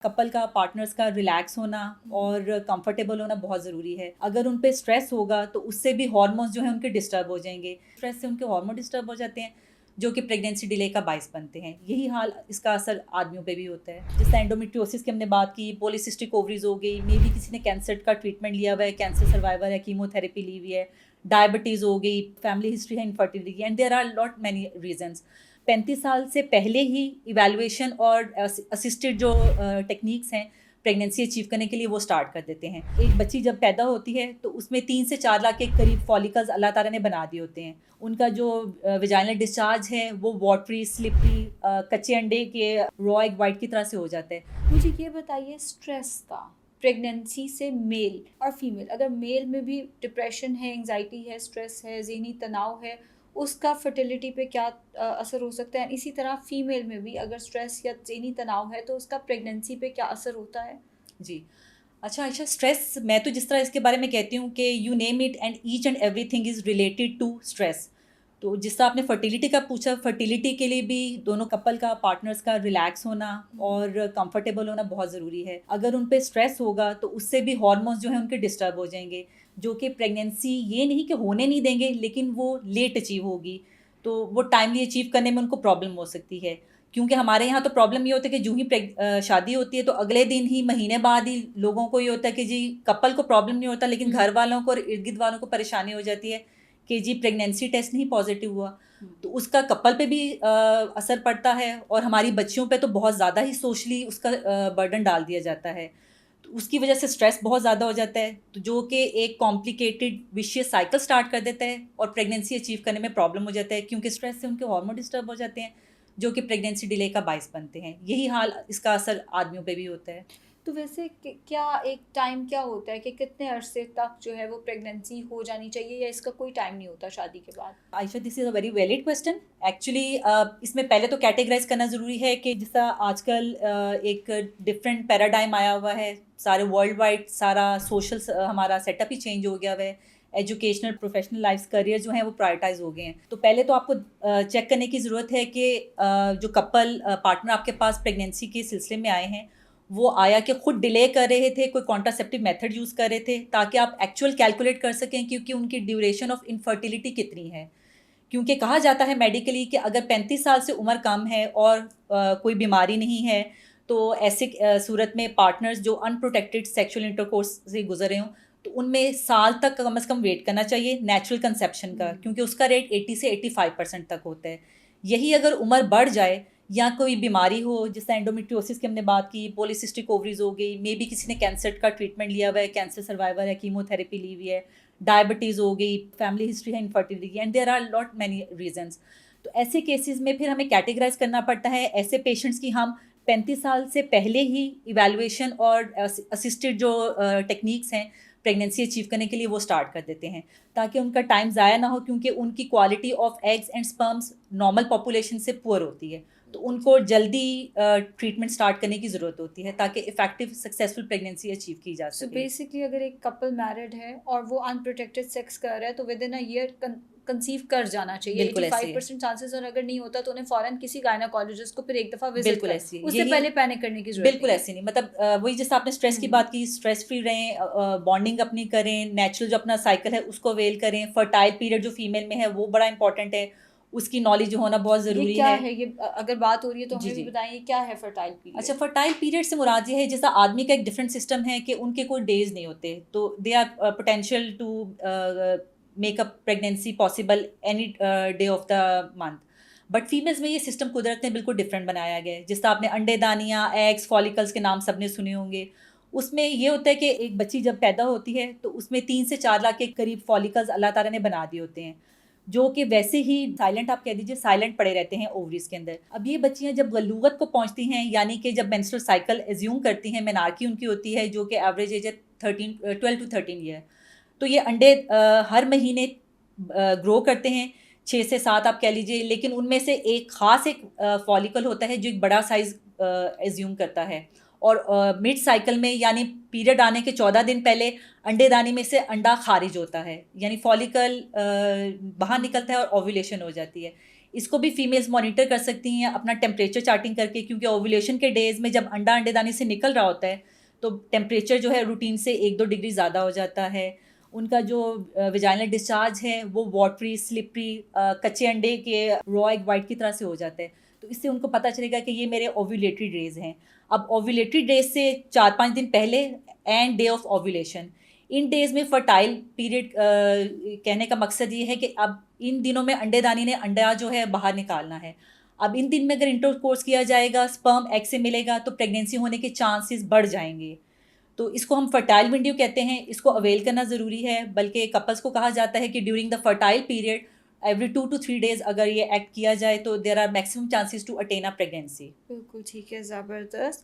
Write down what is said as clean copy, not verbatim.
کپل کا پارٹنرز کا ریلیکس ہونا اور کمفرٹیبل ہونا بہت ضروری ہے. اگر ان پہ اسٹریس ہوگا تو اس سے بھی ہارمونز جو ہیں ان کے ڈسٹرب ہو جائیں گے. اسٹریس سے ان کے ہارمون ڈسٹرب ہو جاتے ہیں جو کہ پریگنینسی ڈیلے کا باعث بنتے ہیں. یہی حال اس کا اثر آدمیوں پہ بھی ہوتا ہے. جس طرح اینڈومیٹریوسس کی ہم نے بات کی, پولیسسٹک اووریز ہو گئی, مے بی کسی نے کینسر کا ٹریٹمنٹ لیا ہوا ہے, کینسر سروائیور ہے, کیمو تھراپی لی ہوئی ہے, ڈائبٹیز ہو گئی, فیملی ہسٹری ہے infertility, and there are lot many reasons. 35 سال سے پہلے ہی ایویلویشن اور اسسٹڈ جو ٹیکنیکس ہیں پریگنینسی اچیو کرنے کے لیے وہ اسٹارٹ کر دیتے ہیں. ایک بچی جب پیدا ہوتی ہے تو اس میں 3 سے 4 لاکھ کے قریب فالیکلز اللہ تعالیٰ نے بنا دیے ہوتے ہیں. ان کا جو ویجائنل ڈسچارج ہے وہ واٹری, سلپری, کچے انڈے کے را ایگ وائٹ کی طرح سے ہو جاتا ہے. مجھے یہ بتائیے اسٹریس کا پریگنینسی سے میل اور فیمیل, اگر میل میں بھی ڈپریشن ہے, انگزائٹی ہے, اسٹریس ہے, ذہنی تناؤ ہے, اس کا فرٹیلیٹی پہ کیا اثر ہو سکتا ہے؟ اسی طرح فیمیل میں بھی اگر اسٹریس یا ذہنی تناؤ ہے تو اس کا پریگنینسی پہ کیا اثر ہوتا ہے؟ جی اچھا عائشہ, اسٹریس میں تو جس طرح اس کے بارے میں کہتی ہوں کہ you name it and ache and everything is related to stress. تو جس طرح آپ نے فرٹیلیٹی کا پوچھا, فرٹیلیٹی کے لیے بھی دونوں کپل کا پارٹنرز کا ریلیکس ہونا اور کمفرٹیبل ہونا بہت ضروری ہے. اگر ان پہ اسٹریس ہوگا تو اس سے بھی ہارمونز جو ہیں ان کے ڈسٹرب ہو جائیں گے جو کہ پریگنینسی یہ نہیں کہ ہونے نہیں دیں گے لیکن وہ لیٹ اچیو ہوگی, تو وہ ٹائملی اچیو کرنے میں ان کو پرابلم ہو سکتی ہے. کیونکہ ہمارے یہاں تو پرابلم یہ ہوتا ہے کہ جو ہی شادی ہوتی ہے تو اگلے دن ہی, مہینے بعد ہی لوگوں کو یہ ہوتا ہے کہ جی کپل کو پرابلم نہیں ہوتا لیکن گھر والوں کو اور ارد گرد والوں کو پریشانی ہو جاتی ہے کہ جی پریگنینسی ٹیسٹ نہیں پازیٹیو ہوا. تو اس کا کپل پہ بھی اثر پڑتا ہے اور ہماری بچیوں پہ تو بہت زیادہ ہی سوشلی اس کا برڈن ڈال دیا جاتا ہے. تو اس کی وجہ سے اسٹریس بہت زیادہ ہو جاتا ہے, تو جو کہ ایک کمپلیکیٹڈ وشیس سائیکل اسٹارٹ کر دیتا ہے اور پریگنینسی اچیو کرنے میں پرابلم ہو جاتا ہے کیونکہ اسٹریس سے ان کے ہارمون ڈسٹرب ہو جاتے ہیں جو کہ پریگنینسی ڈیلے کا باعث بنتے ہیں. یہی حال اس کا اثر آدمیوں پہ بھی ہوتا ہے. تو ویسے کیا ایک ٹائم کیا ہوتا ہے کہ کتنے عرصے تک جو ہے وہ پریگنینسی ہو جانی چاہیے, یا اس کا کوئی ٹائم نہیں ہوتا شادی کے بعد؟ Ayesha, this is a very valid question. Actually اس میں پہلے تو کیٹیگرائز کرنا ضروری ہے کہ جس طرح آج کل ایک ڈفرینٹ پیراڈائم آیا ہوا ہے, سارے ورلڈ وائڈ سارا سوشل ہمارا سیٹ اپ ہی چینج ہو گیا ہوا ہے. ایجوکیشنل پروفیشنل لائف کریئر جو ہیں وہ پرائرٹائز ہو گئے ہیں. تو پہلے تو آپ کو چیک کرنے کی ضرورت ہے کہ جو کپل پارٹنر آپ کے پاس پریگنینسی کے سلسلے میں آئے ہیں وہ آیا کہ خود ڈیلے کر رہے تھے, کوئی کانٹراسیپٹیو میتھڈ یوز کر رہے تھے, تاکہ آپ ایکچوئل کیلکولیٹ کر سکیں کیونکہ ان کی ڈیوریشن آف انفرٹیلیٹی کتنی ہے. کیونکہ کہا جاتا ہے میڈیکلی کہ اگر 35 سال سے عمر کم ہے اور کوئی بیماری نہیں ہے تو ایسے صورت میں پارٹنرز جو ان پروٹیکٹڈ سیکشول انٹرکورس سے گزرے ہوں تو ان میں سال تک کم از کم ویٹ کرنا چاہیے نیچرل کنسیپشن کا, کیونکہ اس کا ریٹ 80 سے 85% تک ہوتا ہے. یہی اگر عمر بڑھ جائے یا کوئی بیماری ہو, جس طرح اینڈومیٹریوسس کی ہم نے بات کی, پولیسسٹک اووریز ہو گئی, مے بی کسی نے کینسر کا ٹریٹمنٹ لیا ہوا ہے, کینسر سروائیور ہے, کیمو تھراپی لی ہوئی ہے, ڈائبٹیز ہو گئی, فیملی ہسٹری ہے infertility, and there are lot many reasons. تو ایسے کیسز میں پھر ہمیں کیٹیگرائز کرنا پڑتا ہے. ایسے پیشنٹس کی ہم 35 سال سے پہلے ہی ایویلویشن اور اسسٹڈ جو ٹیکنیکس ہیں پریگنینسی اچیو کرنے کے لیے وہ اسٹارٹ کر دیتے ہیں تاکہ ان کا ٹائم ضائع نہ ہو, کیونکہ ان کی quality of eggs and sperms normal population سے پور ہوتی ہے. تو ان کو جلدی ٹریٹمنٹ اسٹارٹ کرنے کی ضرورت ہوتی ہے تاکہ افیکٹو سکسیزفل پریگنینسی اچیو کی جا سکے. سو بیسکلی اگر ایک کپل میرڈ ہے اور وہ ان پروٹیکٹڈ سیکس کر رہا ہے تو within a year conceive کر جانا چاہیے. 85% چانسز, اور اگر نہیں ہوتا تو انہیں فوراً کسی گائناکالوجسٹ کو پھر ایک دفعہ وزٹ بالکل ایسی اس سے پہلے پینک کرنے کی ضرورت بالکل ایسی نہیں. مطلب وہی جیسے آپ نے اسٹریس کی بات کی, اسٹریس فری رہیں, بانڈنگ اپنی کریں, نیچرل جو اپنا سائیکل ہے اس کو اویل کریں. فرٹائل پیریڈ جو فیمیل میں ہے وہ بڑا امپورٹنٹ ہے, اس کی نالج ہونا بہت ضروری کیا ہے. یہ اگر بات ہو رہی ہے تو ہمیں بھی بتائیں یہ کیا ہے فرٹائل پیریڈ؟ اچھا, فرٹائل پیریڈ سے مراد یہ ہے جیسا آدمی کا ایک ڈفرینٹ سسٹم ہے کہ ان کے کوئی ڈیز نہیں ہوتے, تو they are potential to make up pregnancy possible any day of the month. But females میں یہ سسٹم قدرت نے بالکل ڈفرینٹ بنایا گیا ہے. جس طرح آپ نے انڈے دانیاں, ایگس, فالیکلس کے نام سب نے سنے ہوں گے. اس میں یہ ہوتا ہے کہ ایک بچی جب پیدا ہوتی ہے تو اس میں 3 سے 4 لاکھ کے قریب فالیکلز اللہ تعالیٰ نے بنا دیے ہوتے ہیں جو کہ ویسے ہی سائلنٹ, آپ کہہ دیجیے سائلنٹ پڑے رہتے ہیں اووریز کے اندر. اب یہ بچیاں جب بلوغت کو پہنچتی ہیں, یعنی کہ جب مینسٹرل سائیکل ایزیوم کرتی ہیں, مینارکی ان کی ہوتی ہے جو کہ ایوریج ایج ہے 12 to 13 ایئر, تو یہ انڈے ہر مہینے گرو کرتے ہیں 6 سے 7 آپ کہہ لیجیے, لیکن ان میں سے ایک خاص ایک فالیکل ہوتا ہے جو ایک بڑا سائز ایزیوم کرتا ہے, اور مڈ سائیکل میں یعنی پیریڈ آنے کے 14 دن پہلے انڈے دانی میں سے انڈا خارج ہوتا ہے, یعنی فالیکل باہر نکلتا ہے اور اوویلیشن ہو جاتی ہے. اس کو بھی فیمیلز مانیٹر کر سکتی ہیں اپنا ٹیمپریچر چارٹنگ کر کے، کیونکہ اوولیشن کے ڈیز میں جب انڈا انڈے دانے سے نکل رہا ہوتا ہے تو ٹیمپریچر جو ہے روٹین سے 1-2 ڈگری زیادہ ہو جاتا ہے. ان کا جو ویجائنل ڈسچارج ہے وہ واٹری سلپری کچے انڈے کے را ایگ وائٹ کی طرح سے ہو جاتا ہے. تو اس سے ان کو پتہ چلے گا کہ یہ میرے اوویلیٹری ڈیز ہیں. اب اوویلیٹری ڈیز سے 4-5 دن پہلے اینڈ ڈے آف اوویلیشن، ان ڈیز میں فرٹائل پیریڈ کہنے کا مقصد یہ ہے کہ اب ان دنوں میں انڈے دانی نے انڈا جو ہے باہر نکالنا ہے. اب ان دن میں اگر انٹر کورس کیا جائے گا، سپرم ایگ سے ملے گا تو پریگنینسی ہونے کے چانسز بڑھ جائیں گے. تو اس کو ہم فرٹائل ونڈو کہتے ہیں. اس کو اویل کرنا ضروری ہے، بلکہ کپلس کو کہا جاتا ہے کہ during the fertile period every 2 to 3 days اگر یہ ایکٹ کیا جائے تو there are maximum chances to attain a pregnancy. بالکل ٹھیک ہے، زبردست.